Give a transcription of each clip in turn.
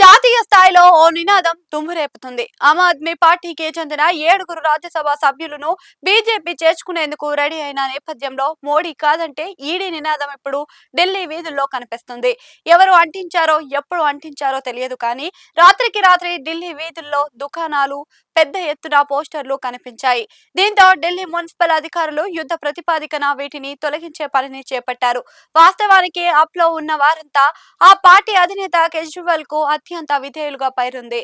జాతీయ స్థాయిలో ఓ నినాదం దుమ్మురేపుతుంది. ఆమ్ ఆద్మీ పార్టీకి చెందిన 7గురు రాజ్యసభ సభ్యులను బీజేపీ చేర్చుకునేందుకు రెడీ అయిన నేపథ్యంలో మోడీ కాదంటే ఈడీ నినాదం ఇప్పుడు ఢిల్లీ వీధుల్లో కనిపిస్తుంది. ఎవరు అంటించారో ఎప్పుడు అంటించారో తెలియదు కానీ రాత్రికి రాత్రి ఢిల్లీ వీధుల్లో దుకాణాలు పెద్ద ఎత్తున పోస్టర్లు కనిపించాయి. దీంతో ఢిల్లీ మున్సిపల్ అధికారులు యుద్ధ ప్రతిపాదికన వీటిని తొలగించే పనిని చేపట్టారు. వాస్తవానికి అప్ లో ఉన్న వారంతా ఆ పార్టీ అధినేత కేజ్రీవాల్ కు అత్యంత విధేయులుగా పైరుంది.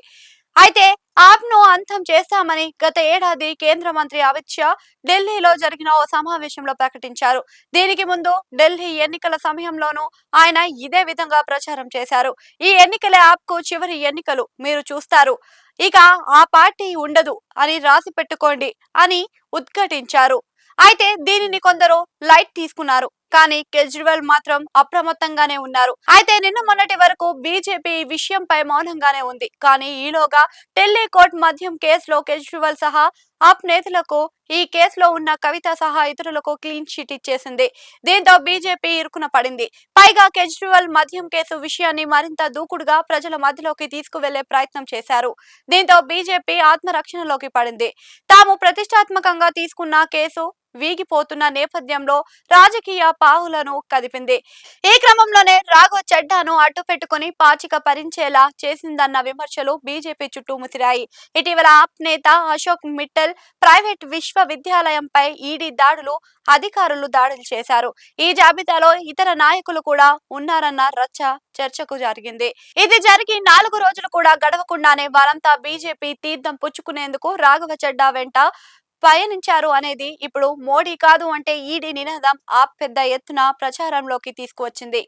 అయితే ఆప్ ను అంతం చేస్తామని గత ఏడాది కేంద్ర మంత్రి అమిత్ షా ఢిల్లీలో జరిగిన ఓ సమావేశంలో ప్రకటించారు. దీనికి ముందు ఢిల్లీ ఎన్నికల సమయంలోనూ ఆయన ఇదే విధంగా ప్రచారం చేశారు. ఈ ఎన్నికలే ఆప్ కు చివరి ఎన్నికలు, మీరు చూస్తారు ఇక ఆ పార్టీ ఉండదు అని రాసి పెట్టుకోండి అని ఉద్ఘాటించారు. అయితే దీనిని కొందరు లైట్ తీసుకున్నారు. కానీ కేజ్రీవాల్ మాత్రం అప్రమత్తంగానే ఉన్నారు. అయితే నిన్న మొన్నటి వరకు బీజేపీ ఈ విషయంపై మౌనంగానే ఉంది. కానీ ఈలోగా ఢిల్లీ కోర్టు మద్యం కేసులో కేజ్రీవాల్ సహా ఆప్ నేతలకు, ఈ కేసులో ఉన్న కవిత సహా ఇతరులకు క్లీన్ చిట్ ఇచ్చేసింది. దీంతో బీజేపీ ఇరుకున పడింది. పైగా కేజ్రీవాల్ మద్యం కేసు విషయాన్ని మరింత దూకుడుగా ప్రజల మధ్యలోకి తీసుకువెళ్లే ప్రయత్నం చేశారు. దీంతో బీజేపీ ఆత్మరక్షణలోకి పడింది. తాము ప్రతిష్టాత్మకంగా తీసుకున్న కేసు వీగిపోతున్న నేపథ్యంలో రాజకీయ పావులను కదిపింది. ఈ క్రమంలోనే రాఘవ్ చడ్డాను అడ్డు పెట్టుకుని పాచిక భరించేలా చేసిందన్న విమర్శలు బీజేపీ చుట్టూ ముసిరాయి. ఇటీవల ఆప్ నేత అశోక్ మిట్టల్ ప్రైవేట్ విశ్వవిద్యాలయంపై ఈడీ దాడులు, అధికారులు దాడులు చేశారు. ఈ జాబితాలో ఇతర నాయకులు కూడా ఉన్నారన్న చర్చకు జరిగింది. ఇది జరిగి 4 రోజులు కూడా గడవకుండానే వారంతా బీజేపీ తీర్థం పుచ్చుకునేందుకు రాఘవ చడ్డా వెంట పయనించారు అనేది ఇప్పుడు మోడీ కాదు అంటే ఈడీ నినాదం ఆప్ పెద్ద ఎత్తున ప్రచారంలోకి తీసుకువచ్చింది.